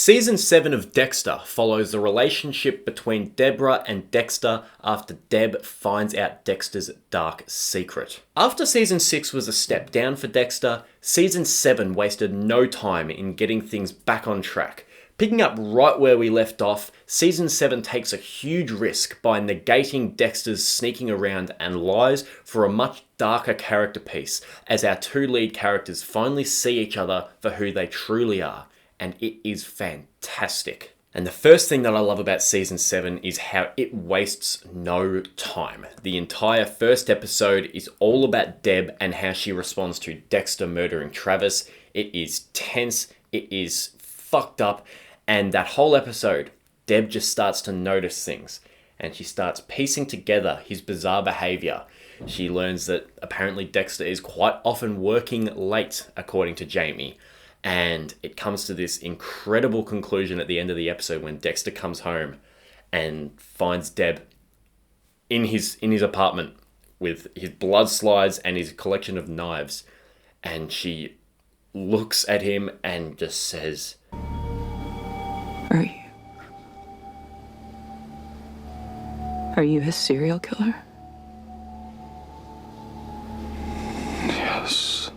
Season 7 of Dexter follows the relationship between Deborah and Dexter after Deb finds out Dexter's dark secret. After Season 6 was a step down for Dexter, Season 7 wasted no time in getting things back on track. Picking up right where we left off, Season 7 takes a huge risk by negating Dexter's sneaking around and lies for a much darker character piece, as our two lead characters finally see each other for who they truly are, and it is fantastic. And the first thing that I love about Season 7 is how it wastes no time. The entire first episode is all about Deb and how she responds to Dexter murdering Travis. It is tense, it is fucked up, and that whole episode, Deb just starts to notice things, and she starts piecing together his bizarre behaviour. She learns that apparently Dexter is quite often working late, according to Jamie. And it comes to this incredible conclusion at the end of the episode when Dexter comes home and finds Deb in his apartment with his blood slides and his collection of knives. And she looks at him and just says, Are you a serial killer? Yes.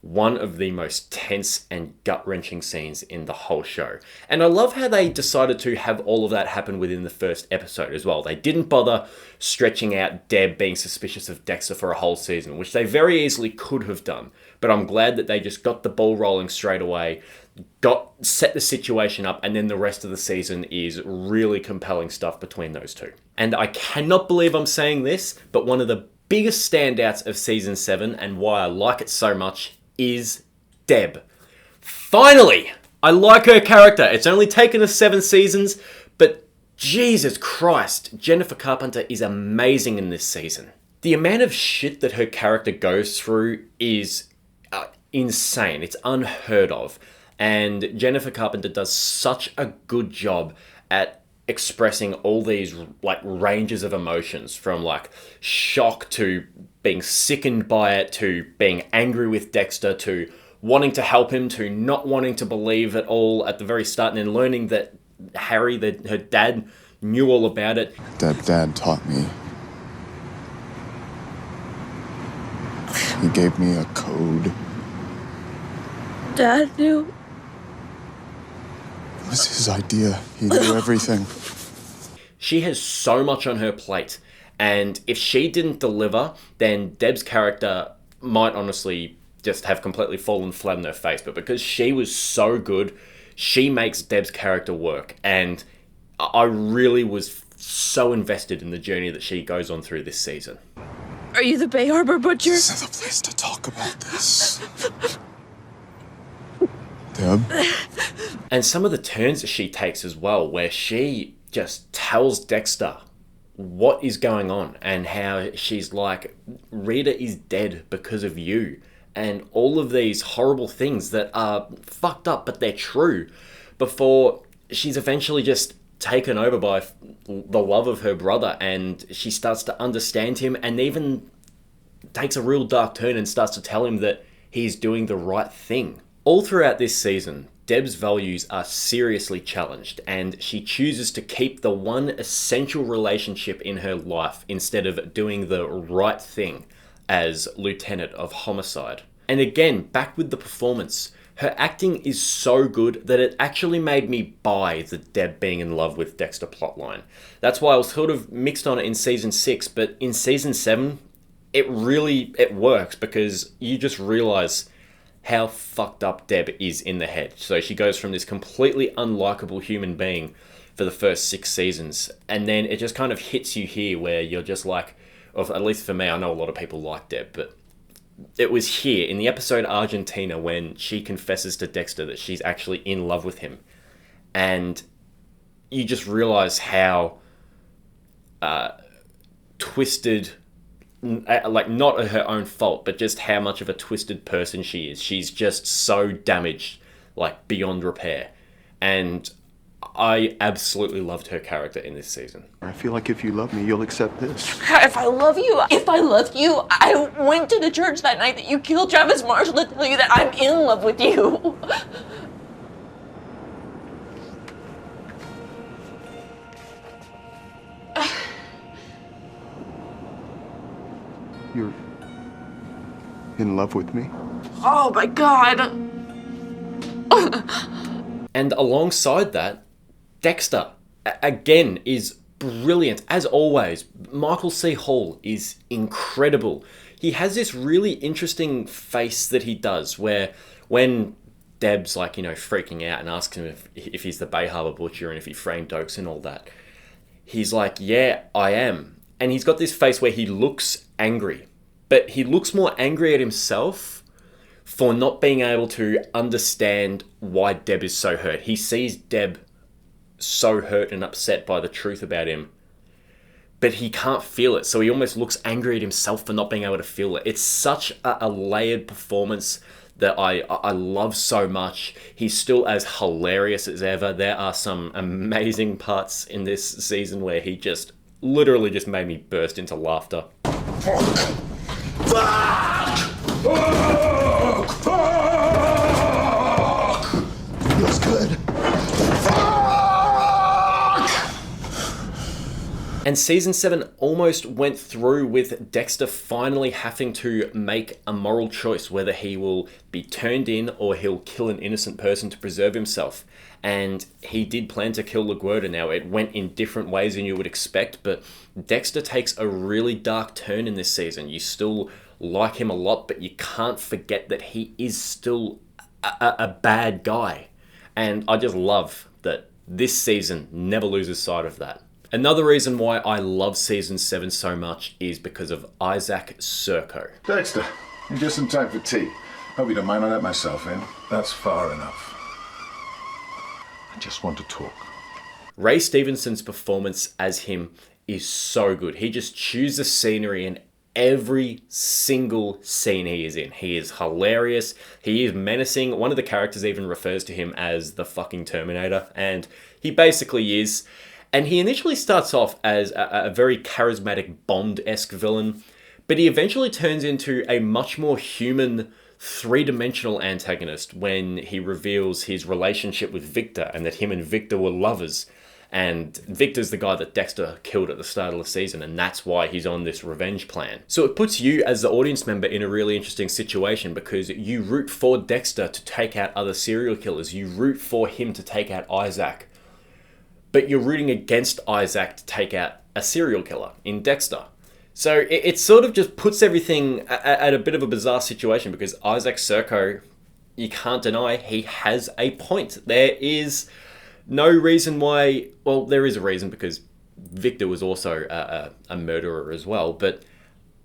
One of the most tense and gut-wrenching scenes in the whole show. And I love how they decided to have all of that happen within the first episode as well. They didn't bother stretching out Deb being suspicious of Dexter for a whole season, which they very easily could have done. But I'm glad that they just got the ball rolling straight away, set the situation up, and then the rest of the season is really compelling stuff between those two. And I cannot believe I'm saying this, but one of the biggest standouts of Season 7 and why I like it so much is Deb. Finally! I like her character. It's only taken us 7 seasons, but Jesus Christ, Jennifer Carpenter is amazing in this season. The amount of shit that her character goes through is insane. It's unheard of. And Jennifer Carpenter does such a good job at expressing all these ranges of emotions, from shock to being sickened by it, to being angry with Dexter, to wanting to help him, to not wanting to believe at all at the very start, and then learning that Harry, her dad, knew all about it. Dad taught me. He gave me a code. Dad knew. It was his idea. He knew everything. She has so much on her plate, and if she didn't deliver, then Deb's character might honestly just have completely fallen flat on her face. But because she was so good, she makes Deb's character work, and I really was so invested in the journey that she goes on through this season. Are you the Bay Harbor Butcher? This is the place to talk about this. Deb? And some of the turns that she takes as well, where she just tells Dexter what is going on and how she's like, Rita is dead because of you. And all of these horrible things that are fucked up, but they're true, before she's eventually just taken over by the love of her brother, and she starts to understand him, and even takes a real dark turn and starts to tell him that he's doing the right thing. All throughout this season, Deb's values are seriously challenged, and she chooses to keep the one essential relationship in her life instead of doing the right thing as Lieutenant of Homicide. And again, back with the performance. Her acting is so good that it actually made me buy the Deb being in love with Dexter plotline. That's why I was sort of mixed on it in Season 6, but in Season 7, it works, because you just realise how fucked up Deb is in the head. So she goes from this completely unlikable human being for the first 6 seasons, and then it just kind of hits you here where you're just like, or at least for me, I know a lot of people like Deb, but it was here in the episode Argentina when she confesses to Dexter that she's actually in love with him. And you just realize how twisted, not her own fault, but just how much of a twisted person she is. She's just so damaged, beyond repair. And I absolutely loved her character in this season. I feel like if you love me, you'll accept this. If I love you, I went to the church that night that you killed Travis Marshall to tell you that I'm in love with you. You're in love with me? Oh my God. And alongside that, Dexter, again, is brilliant. As always, Michael C. Hall is incredible. He has this really interesting face that he does where when Deb's like, freaking out and asks him if he's the Bay Harbor Butcher and if he framed Dokes and all that, he's like, yeah, I am. And he's got this face where he looks angry, but he looks more angry at himself for not being able to understand why Deb is so hurt. He sees Deb so hurt and upset by the truth about him, but he can't feel it. So he almost looks angry at himself for not being able to feel it. It's such a layered performance that I love so much. He's still as hilarious as ever. There are some amazing parts in this season where he just literally just made me burst into laughter. Feels good. And season 7 almost went through with Dexter finally having to make a moral choice whether he will be turned in or he'll kill an innocent person to preserve himself. And he did plan to kill LaGuerta. Now, it went in different ways than you would expect, but Dexter takes a really dark turn in this season. You still like him a lot, but you can't forget that he is still a bad guy. And I just love that this season never loses sight of that. Another reason why I love season 7 so much is because of Isaac Serco. Dexter, you're just in time for tea. Hope you don't mind I let myself in. That's far enough. I just want to talk. Ray Stevenson's performance as him is so good. He just chews the scenery in every single scene he is in. He is hilarious. He is menacing. One of the characters even refers to him as the fucking Terminator, and he basically is. And he initially starts off as a very charismatic Bond-esque villain, but he eventually turns into a much more human, three-dimensional antagonist when he reveals his relationship with Victor and that him and Victor were lovers. And Victor's the guy that Dexter killed at the start of the season, and that's why he's on this revenge plan. So it puts you as the audience member in a really interesting situation because you root for Dexter to take out other serial killers. You root for him to take out Isaac. But you're rooting against Isaac to take out a serial killer in Dexter. So it sort of just puts everything at a bit of a bizarre situation because Isaac Serco, you can't deny, he has a point. There is no reason why... Well, there is a reason because Victor was also a murderer as well, but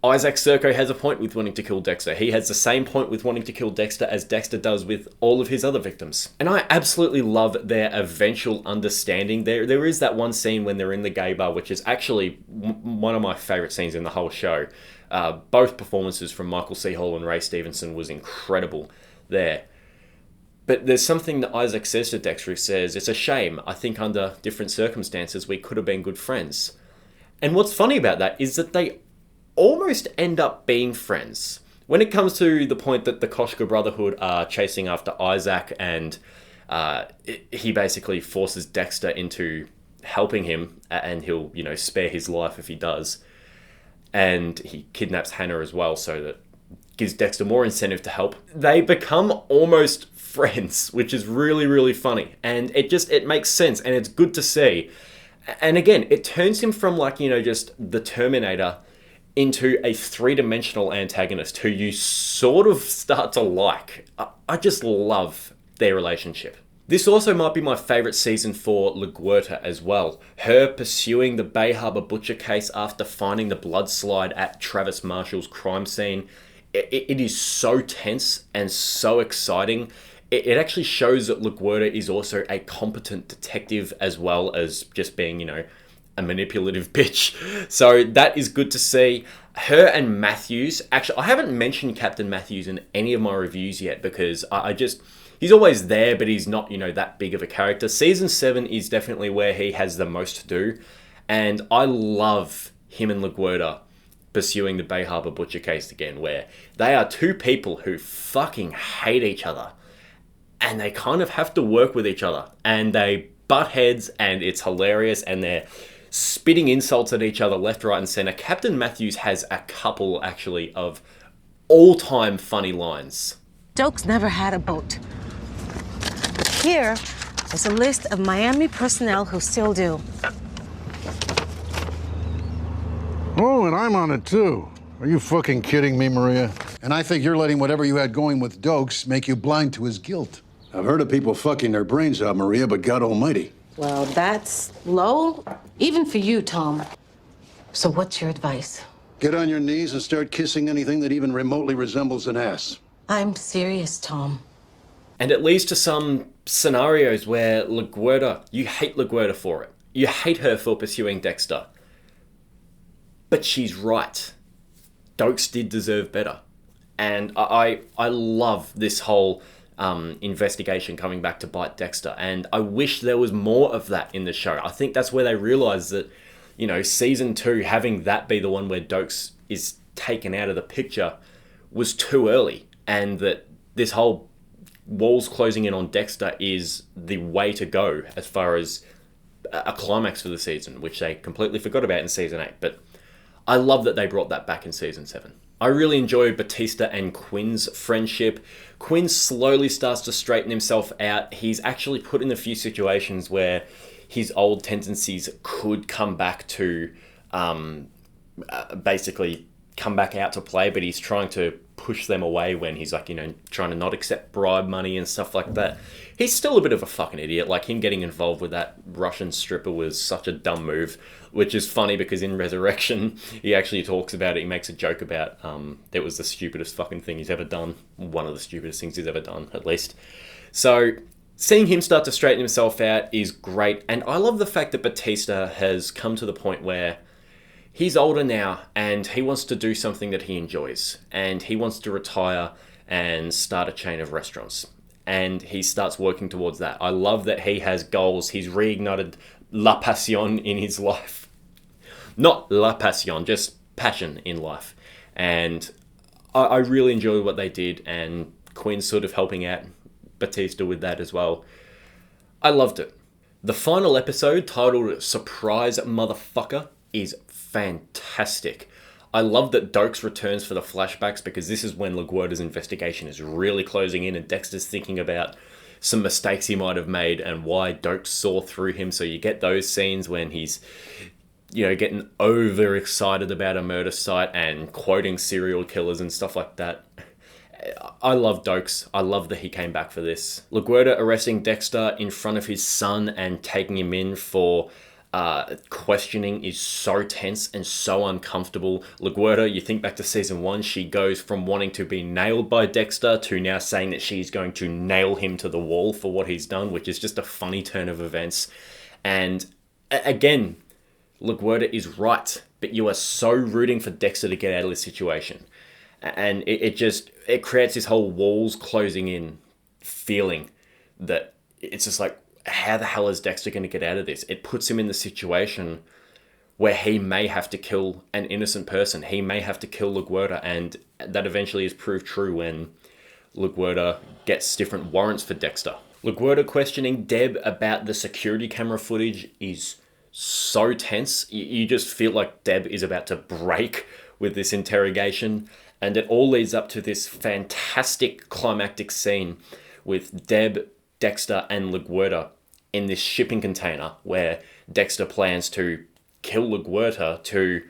Isaac Serco has a point with wanting to kill Dexter. He has the same point with wanting to kill Dexter as Dexter does with all of his other victims. And I absolutely love their eventual understanding. There is that one scene when they're in the gay bar, which is actually one of my favourite scenes in the whole show. Both performances from Michael C. Hall and Ray Stevenson was incredible there. But there's something that Isaac says to Dexter. He says, "It's a shame. I think under different circumstances we could have been good friends." And what's funny about that is that they almost end up being friends. When it comes to the point that the Koshka Brotherhood are chasing after Isaac and he basically forces Dexter into helping him and he'll, spare his life if he does. And he kidnaps Hannah as well, so that gives Dexter more incentive to help. They become almost friends, which is really, really funny. And it makes sense and it's good to see. And again, it turns him from just the Terminator into a three-dimensional antagonist who you sort of start to like. I just love their relationship. This also might be my favourite season for LaGuerta as well. Her pursuing the Bay Harbor Butcher case after finding the blood slide at Travis Marshall's crime scene. It is so tense and so exciting. It actually shows that LaGuerta is also a competent detective as well as just being, a manipulative bitch. So that is good to see. Her and Matthews, actually, I haven't mentioned Captain Matthews in any of my reviews yet because he's always there, but he's not, that big of a character. Season 7 is definitely where he has the most to do. And I love him and LaGuerta pursuing the Bay Harbor Butcher case again, where they are two people who fucking hate each other. And they kind of have to work with each other. And they butt heads, and it's hilarious, and they're spitting insults at each other left, right, and center. Captain Matthews has a couple, actually, of all-time funny lines. Dokes never had a boat. But here is a list of Miami personnel who still do. Oh, and I'm on it too. Are you fucking kidding me, Maria? And I think you're letting whatever you had going with Dokes make you blind to his guilt. I've heard of people fucking their brains out, Maria, but God almighty. Well, that's low, even for you, Tom. So what's your advice? Get on your knees and start kissing anything that even remotely resembles an ass. I'm serious, Tom. And it leads to some scenarios where LaGuerta, you hate LaGuerta for it. You hate her for pursuing Dexter. But she's right. Dokes did deserve better. And I love this whole investigation coming back to bite Dexter. And I wish there was more of that in the show. I think that's where they realised that, season 2, having that be the one where Dokes is taken out of the picture was too early. And that this whole walls closing in on Dexter is the way to go as far as a climax for the season, which they completely forgot about in season 8. But I love that they brought that back in season 7. I really enjoy Batista and Quinn's friendship. Quinn slowly starts to straighten himself out. He's actually put in a few situations where his old tendencies could come back to basically come back out to play, but he's trying to push them away when he's like, trying to not accept bribe money and stuff like that. He's still a bit of a fucking idiot. Like, him getting involved with that Russian stripper was such a dumb move, which is funny because in Resurrection, he actually talks about it. He makes a joke about it was the stupidest fucking thing he's ever done. One of the stupidest things he's ever done, at least. So seeing him start to straighten himself out is great. And I love the fact that Batista has come to the point where he's older now and he wants to do something that he enjoys. And he wants to retire and start a chain of restaurants. And he starts working towards that. I love that he has goals. He's reignited La Passion in his life. Not La Passion, just passion in life. And I really enjoyed what they did. And Quinn's sort of helping out Batista with that as well. I loved it. The final episode, titled Surprise Motherfucker, is fantastic. I love that Dokes returns for the flashbacks because this is when LaGuerta's investigation is really closing in and Dexter's thinking about some mistakes he might have made and why Dokes saw through him. So you get those scenes when he's, getting overexcited about a murder site and quoting serial killers and stuff like that. I love Dokes. I love that he came back for this. LaGuerta arresting Dexter in front of his son and taking him in for questioning is so tense and so uncomfortable. LaGuerta, you think back to season 1, she goes from wanting to be nailed by Dexter to now saying that she's going to nail him to the wall for what he's done, which is just a funny turn of events. And again, LaGuerta is right, but you are so rooting for Dexter to get out of this situation. And it creates this whole walls closing in feeling that it's just like, how the hell is Dexter going to get out of this? It puts him in the situation where he may have to kill an innocent person. He may have to kill LaGuerta, and that eventually is proved true when LaGuerta gets different warrants for Dexter. LaGuerta questioning Deb about the security camera footage is so tense. You just feel like Deb is about to break with this interrogation, and it all leads up to this fantastic climactic scene with Deb, Dexter and LaGuerta in this shipping container where Dexter plans to kill LaGuerta to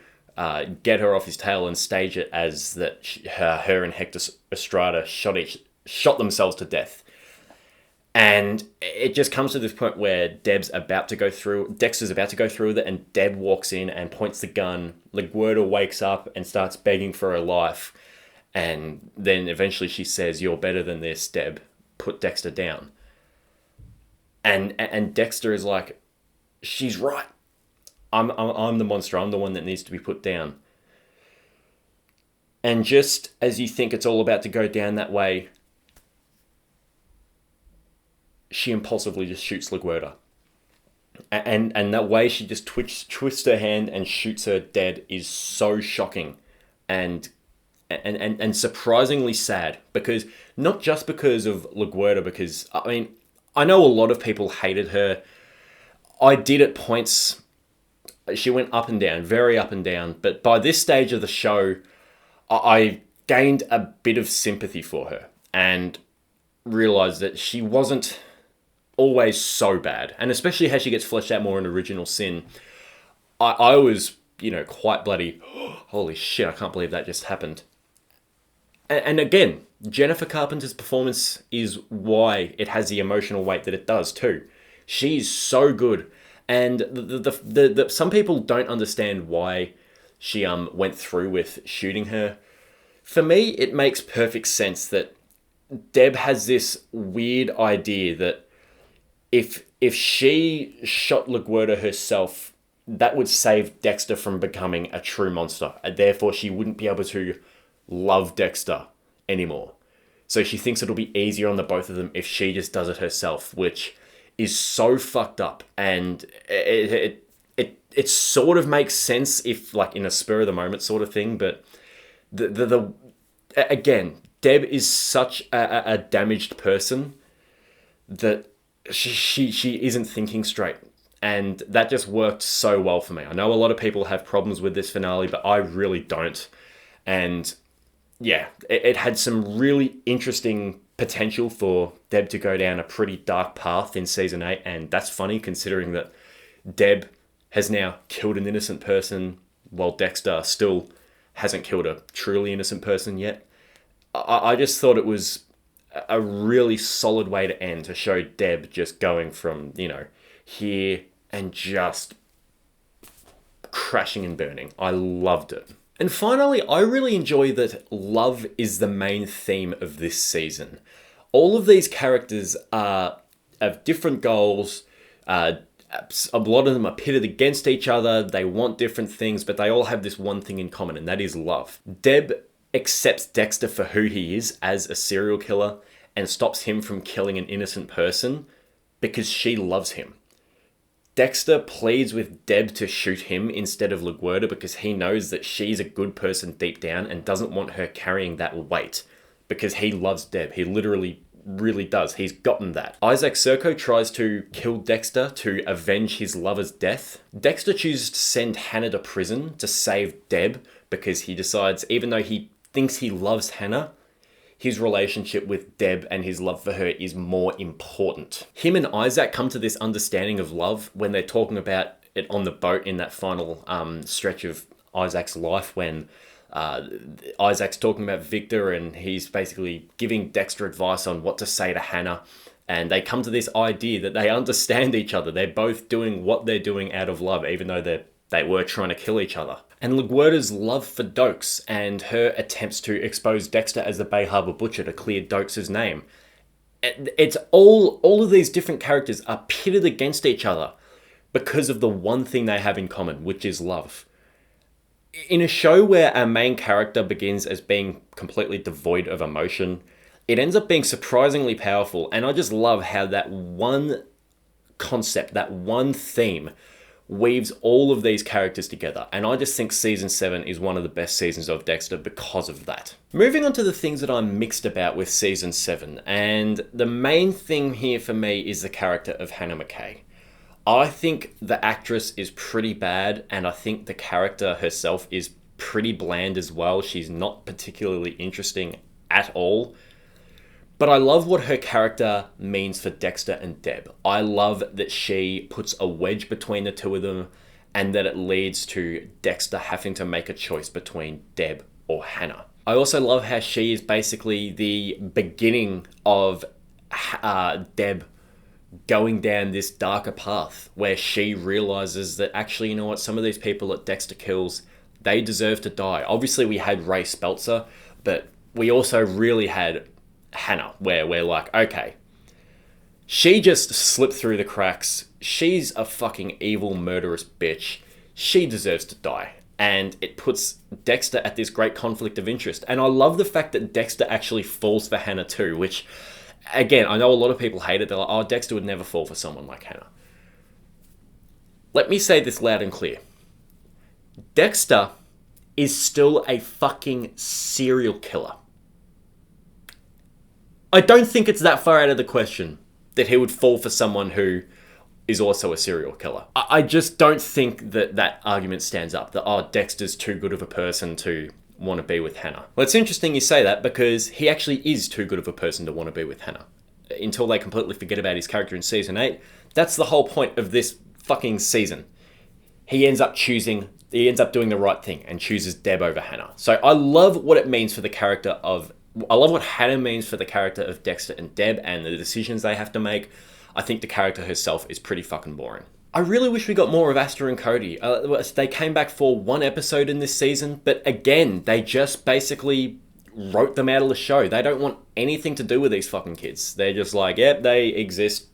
get her off his tail and stage it as that her and Hector Estrada shot themselves to death. And it just comes to this point where Dexter's about to go through with it, and Deb walks in and points the gun. LaGuerta wakes up and starts begging for her life. And then eventually she says, "You're better than this, Deb. Put Dexter down." And Dexter is like, "She's right. I'm the monster. I'm the one that needs to be put down." And just as you think it's all about to go down that way, she impulsively just shoots LaGuerta. And that way she just twists her hand and shoots her dead is so shocking and surprisingly sad, because not just because of LaGuerta, because I mean, I know a lot of people hated her. I did at points. She went up and down, very up and down, but by this stage of the show, I gained a bit of sympathy for her and realized that she wasn't always so bad, and especially how she gets fleshed out more in Original Sin. I was, quite bloody, holy shit, I can't believe that just happened. And again, Jennifer Carpenter's performance is why it has the emotional weight that it does too. She's so good, and the some people don't understand why she went through with shooting her. For me, it makes perfect sense that Deb has this weird idea that if she shot LaGuerta herself, that would save Dexter from becoming a true monster, and therefore she wouldn't be able to love Dexter anymore. So she thinks it'll be easier on the both of them if she just does it herself, which is so fucked up. And it sort of makes sense if, like, in a spur of the moment sort of thing, but again, Deb is such a damaged person that she isn't thinking straight. And that just worked so well for me. I know a lot of people have problems with this finale, but I really don't. And yeah, it had some really interesting potential for Deb to go down a pretty dark path in season 8. And that's funny considering that Deb has now killed an innocent person while Dexter still hasn't killed a truly innocent person yet. I just thought it was a really solid way to end, to show Deb just going from, here and just crashing and burning. I loved it. And finally, I really enjoy that love is the main theme of this season. All of these characters have different goals. A lot of them are pitted against each other. They want different things, but they all have this one thing in common, and that is love. Deb accepts Dexter for who he is as a serial killer and stops him from killing an innocent person because she loves him. Dexter pleads with Deb to shoot him instead of LaGuerta because he knows that she's a good person deep down and doesn't want her carrying that weight, because he loves Deb. He literally really does. He's gotten that. Isaac Serco tries to kill Dexter to avenge his lover's death. Dexter chooses to send Hannah to prison to save Deb because he decides, even though he thinks he loves Hannah, his relationship with Deb and his love for her is more important. Him and Isaac come to this understanding of love when they're talking about it on the boat in that final stretch of Isaac's life, when Isaac's talking about Victor and he's basically giving Dexter advice on what to say to Hannah. And they come to this idea that they understand each other. They're both doing what they're doing out of love, even though they were trying to kill each other. And LaGuerta's love for Dokes and her attempts to expose Dexter as the Bay Harbor Butcher to clear Dokes' name. It's all of these different characters are pitted against each other because of the one thing they have in common, which is love. In a show where our main character begins as being completely devoid of emotion, it ends up being surprisingly powerful. And I just love how that one concept, that one theme, weaves all of these characters together. And I just think season 7 is one of the best seasons of Dexter because of that. Moving on to the things that I'm mixed about with season 7. And the main thing here for me is the character of Hannah McKay. I think the actress is pretty bad, and I think the character herself is pretty bland as well. She's not particularly interesting at all. But I love what her character means for Dexter and Deb. I love that she puts a wedge between the two of them, and that it leads to Dexter having to make a choice between Deb or Hannah. I also love how she is basically the beginning of Deb going down this darker path, where she realizes that actually, you know what, some of these people that Dexter kills, they deserve to die. Obviously we had Ray Speltzer, but we also really had Hannah, where we're like, okay, she just slipped through the cracks. She's a fucking evil, murderous bitch. She deserves to die. And it puts Dexter at this great conflict of interest. And I love the fact that Dexter actually falls for Hannah too, which again, I know a lot of people hate it. They're like, oh, Dexter would never fall for someone like Hannah. Let me say this loud and clear. Dexter is still a fucking serial killer. I don't think it's that far out of the question that he would fall for someone who is also a serial killer. I just don't think that that argument stands up. That, oh, Dexter's too good of a person to want to be with Hannah. Well, it's interesting you say that because he actually is too good of a person to want to be with Hannah. Until they completely forget about his character in season 8. That's the whole point of this fucking season. He ends up doing the right thing and chooses Deb over Hannah. So I love what it means for the character of... I love what Hannah means for the character of Dexter and Deb and the decisions they have to make. I think the character herself is pretty fucking boring. I really wish we got more of Asta and Cody. They came back for one episode in this season, but again, they just basically wrote them out of the show. They don't want anything to do with these fucking kids. They're just like, yep, they exist.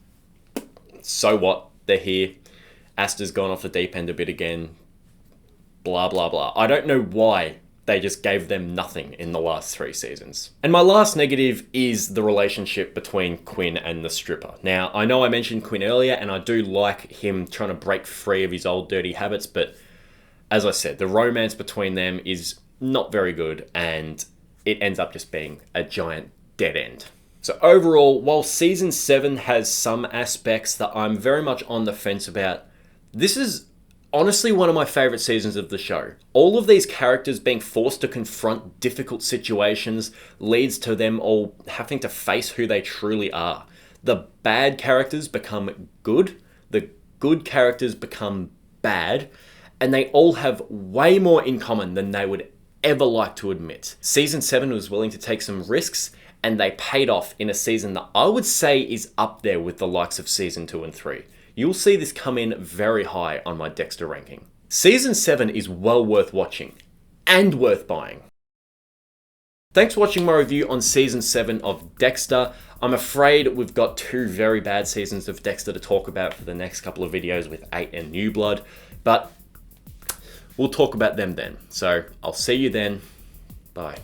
So what? They're here. Asta's gone off the deep end a bit again. Blah, blah, blah. I don't know why they just gave them nothing in the last 3 seasons. And my last negative is the relationship between Quinn and the stripper. Now, I know I mentioned Quinn earlier, and I do like him trying to break free of his old dirty habits, but as I said, the romance between them is not very good, and it ends up just being a giant dead end. So overall, while season 7 has some aspects that I'm very much on the fence about, this is honestly one of my favorite seasons of the show. All of these characters being forced to confront difficult situations leads to them all having to face who they truly are. The bad characters become good, the good characters become bad, and they all have way more in common than they would ever like to admit. Season 7 was willing to take some risks, and they paid off in a season that I would say is up there with the likes of season 2 and 3. You'll see this come in very high on my Dexter ranking. Season 7 is well worth watching, and worth buying. Thanks for watching my review on Season 7 of Dexter. I'm afraid we've got 2 very bad seasons of Dexter to talk about for the next couple of videos with 8 and New Blood, but we'll talk about them then. So I'll see you then. Bye.